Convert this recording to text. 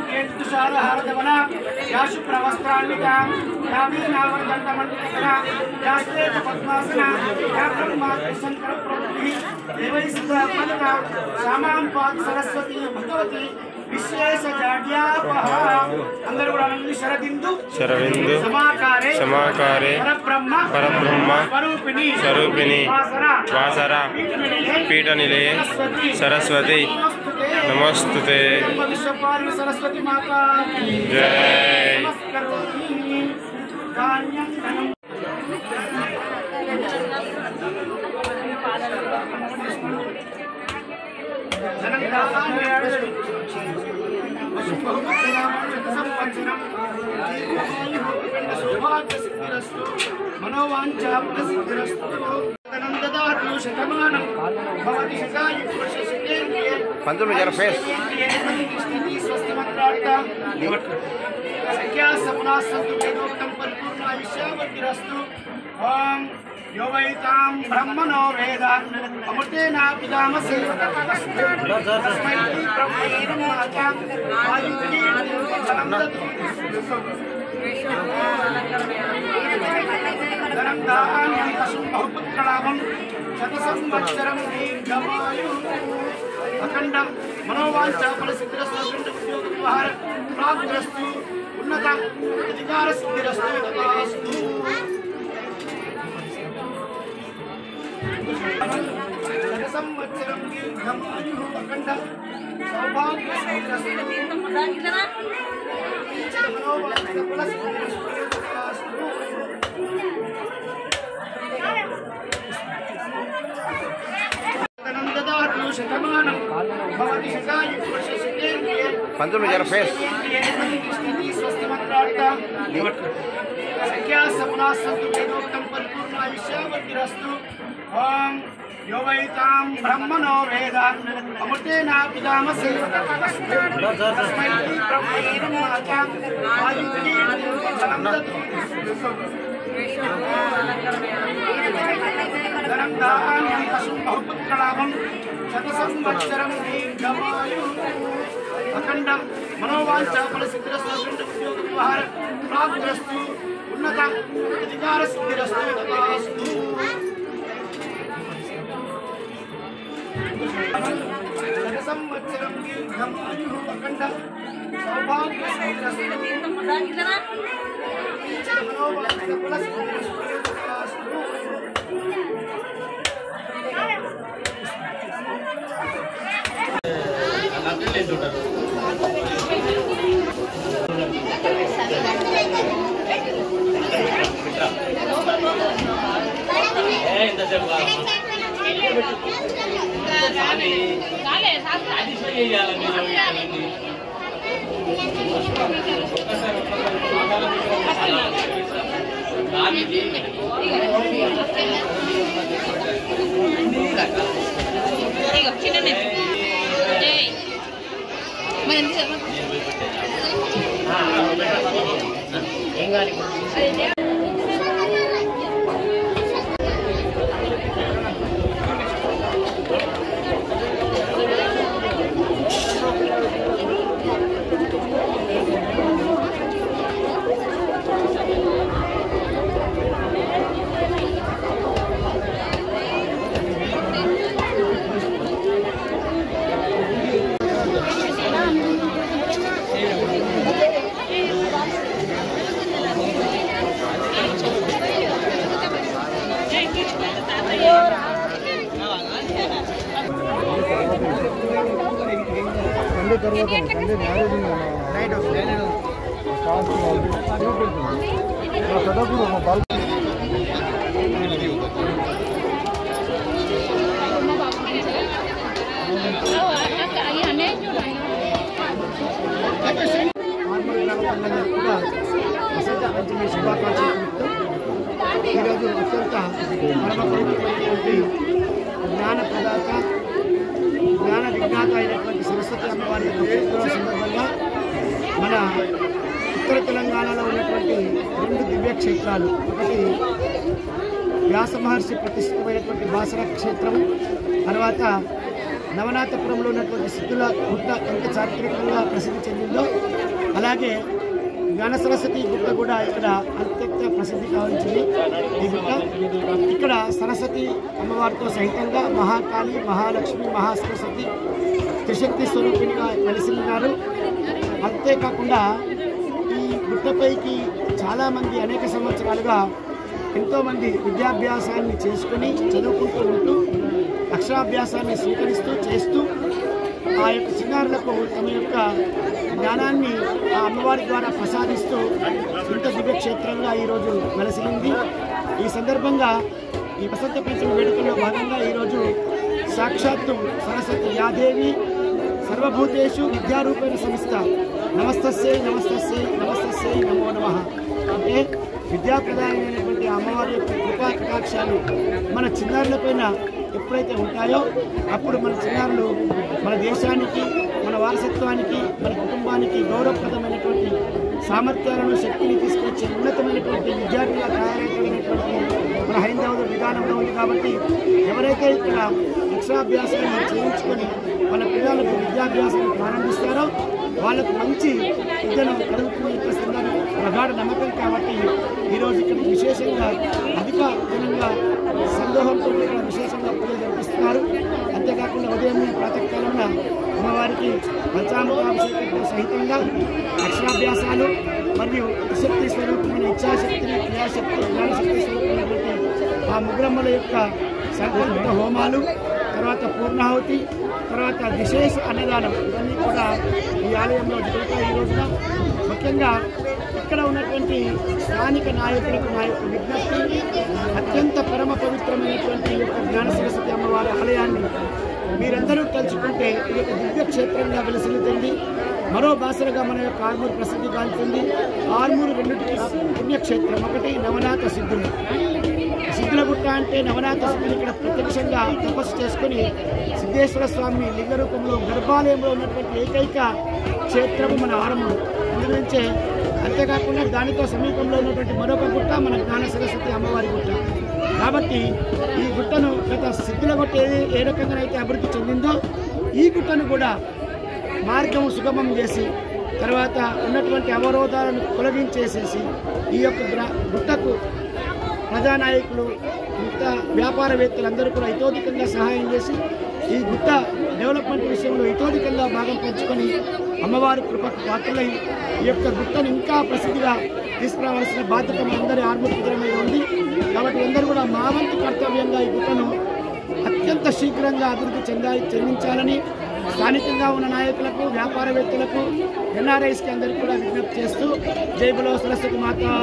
केतुषारहारदवना याशु प्रवस्त्रान्विता यावीनावर्दण्डमण्डिता याश्वेत पद्मासना या ब्रह्मात्मशङ्कर प्रभुः देवैः सुब्रह्मण्यता श्यामां पाद सरस्वती भगवती विशेष जाड्यापः अंदर కూడా అనండి శరబిందు సమాకారే పరబ్రహ్మ స్వరూపిణి వాసర పీఠనిలయే సరస్వతి నమస్తుతే सरस्वती माता जय। मनोवांछा पंचम जरा फेस यो वैतां ब्रह्मणो वेदान् अमृतेना पितामसि तस्मै ब्रह्मणे नमः धनं धान्यं पशुं बहुपुत्रलाभं शतसंवत्सरं दीर्घमायुः अखण्डं मनोवाञ्छाफलसिद्धिरस्तु उद्योगव्यवहार प्राप्तिरस्तु उन्नत अधिकारसिद्धिरस्तु तथास्तु संवत्सरं दीर्घमायुः अखण्डं सौभाग्यसिद्धिरस्तु पंचम जरा फेस यो वैतां ब्रह्मणो वेदान् अमृतेना पितामसि तस्मै ब्रह्मणे नमः धनं धान्यं पशुं बहुपुत्रलाभं शतसंवत्सरं दीर्घमायुः अखण्डं मनोवाञ्छाफलसिद्धिरस्तु उद्योगव्यवहार प्राप्तिरस्तु उन्नत अधिकारसिद्धिरस्तु तथास्तु संवत्सरं दीर्घमायुः अखण्डं सौभाग्यसिद्धिरस्तु ज्ञान प्रदाता ज्ञान विज्ञात అయినటువంటి సరస్వతి అమ్మవారి సందర్భంగా మన ఉత్తర తెలంగాణలో ఉన్నటువంటి రెండు దివ్య క్షేత్రాలు ఒకటి వ్యాస మహర్షి ప్రతిష్ఠితమైనటువంటి బాసర క్షేత్రం తర్వాత నవనాథపురంలో ఉన్నటువంటి సిద్ధుల గుట్ట ఎంత చారిత్రకంగా ప్రసిద్ధి చెందిందో అలాగే జ్ఞాన సరస్వతి గుట్ట కూడా ఇక్కడ అత్యంత ప్రసిద్ధి కావించింది. ఈ గుట్ట ఇక్కడ సరస్వతి అమ్మవారితో సహితంగా మహాకాళి, మహాలక్ష్మి, మహాసరస్వతి త్రిశక్తి స్వరూపిణిగా వెలిసిన్నారు. అంతేకాకుండా ఈ గుట్టపైకి చాలామంది అనేక సంవత్సరాలుగా ఎంతోమంది విద్యాభ్యాసాన్ని చేసుకుని చదువుకుంటూ ఉంటూ అక్షరాభ్యాసాన్ని స్వీకరిస్తూ చేస్తూ ఆ యొక్క చిన్నారులకు తమ యొక్క జ్ఞానాన్ని ఆ అమ్మవారి ద్వారా ప్రసాదిస్తూ ఇంత దివ్యక్షేత్రంగా ఈరోజు వెలసిల్లింది. ఈ సందర్భంగా ఈ వసంత పంచమి వేడుకల్లో భాగంగా ఈరోజు సాక్షాత్తు సరస్వతి యాదేవి సర్వభూతేషు విద్యారూపేణ సంస్థ నమస్తస్యై నమస్తస్యై నమస్తస్యై నమో నమః అంటే విద్యాప్రదాయమైనటువంటి అమ్మవారి యొక్క కృపా కటాక్షాలు మన చిన్నారులపైన ఎప్పుడైతే ఉంటాయో అప్పుడు మన చిన్నారులు మన దేశానికి, మన వారసత్వానికి, మన కుటుంబానికి గౌరవప్రదమైనటువంటి సామర్థ్యాలను, శక్తిని తీసుకొచ్చే ఉన్నతమైనటువంటి విద్యార్థులుగా తయారైనటువంటి మన హైందవ విధానంలో ఉంది. కాబట్టి ఎవరైతే ఇక్కడ అక్షరాభ్యాసాన్ని చేయించుకొని వాళ్ళ పిల్లలకు విద్యాభ్యాసాన్ని ప్రారంభిస్తారో వాళ్ళకు మంచి విద్యను కలుగుతున్న ప్రగాఢ నమ్మకం. కాబట్టి ఈరోజు ఇక్కడ విశేషంగా అధిక జనంగా సందోహంతో ఇక్కడ విశేషంగా పూజలు జరిపిస్తున్నారు. అంతేకాకుండా ఉదయం ప్రాతకాలంలో అమ్మవారికి పంచామృతాభిషేకంతో సహితంగా అక్షరాభ్యాసాలు మరియు శక్తి స్వరూపమైన ఇచ్ఛాశక్తిని, క్రియాశక్తి, జ్ఞానశక్తి స్వరూపమైనటువంటి ఆ ముగ్గురమ్మల యొక్క సంకల్పిత హోమాలు, తర్వాత పూర్ణాహుతి, తర్వాత విశేష అన్నదానం ఇవన్నీ కూడా ఈ ఆలయంలో జరుగుతాయి. ఈ రోజున ముఖ్యంగా ఇక్కడ ఉన్నటువంటి స్థానిక నాయకులకు నా యొక్క విజ్ఞప్తి, అత్యంత పరమ పవిత్రమైనటువంటి ఈ యొక్క జ్ఞాన సరస్వతి అమ్మవారి ఆలయాన్ని మీరందరూ తలుచుకుంటే ఈ యొక్క దివ్యక్షేత్రంగా వెలసిల్లుతుంది. మరో బాసరగా మన యొక్క ఆర్మూరు ప్రసిద్ధి గాంచుతుంది. ఆర్మూరు రెండింటికి పుణ్యక్షేత్రం. ఒకటి నవనాథ సిద్ధులు. సిద్ధులగుట్ట అంటే నవనాథ సిద్ధులు ఇక్కడ ప్రత్యక్షంగా తపస్సు చేసుకుని సిద్ధేశ్వర స్వామి లింగ రూపంలో గర్భాలయంలో ఉన్నటువంటి ఏకైక క్షేత్రము మన ఆర్మూరు. అందుగురించే అంతేకాకుండా దానితో సమీపంలో ఉన్నటువంటి మరొక గుట్ట మన జ్ఞాన సరస్వతి అమ్మవారి గుట్ట. కాబట్టి ఈ గుట్టను గత సిద్ధుల గుట్ట ఏ రకంగానైతే అభివృద్ధి చెందిందో ఈ గుట్టను కూడా మార్గం సుగమం చేసి తర్వాత ఉన్నటువంటి అవరోధాలను తొలగించేసేసి ఈ యొక్క గుట్టకు ప్రజానాయకులు, మిగతా వ్యాపారవేత్తలందరూ కూడా ఇతోధికంగా సహాయం చేసి ఈ గుట్ట డెవలప్మెంట్ విషయంలో ఇతోధికంగా భాగం పంచుకొని అమ్మవారి కృపకు పాత్రలై ఈ యొక్క గుట్టను ఇంకా ప్రసిద్ధిగా తీసుకురావాల్సిన బాధ్యత మనందరి ఆర్మూరు ప్రజల మీద ఉంది. కాబట్టి అందరూ కూడా మా వంతు కర్తవ్యంగా ఈ గుట్టను అత్యంత శీఘ్రంగా అభివృద్ధి చెందించాలని స్థానికంగా ఉన్న నాయకులకు, వ్యాపారవేత్తలకు, ఎన్ఆర్ఐస్కి అందరికీ కూడా విజ్ఞప్తి చేస్తూ జై బలో సరస్వతి మాతా.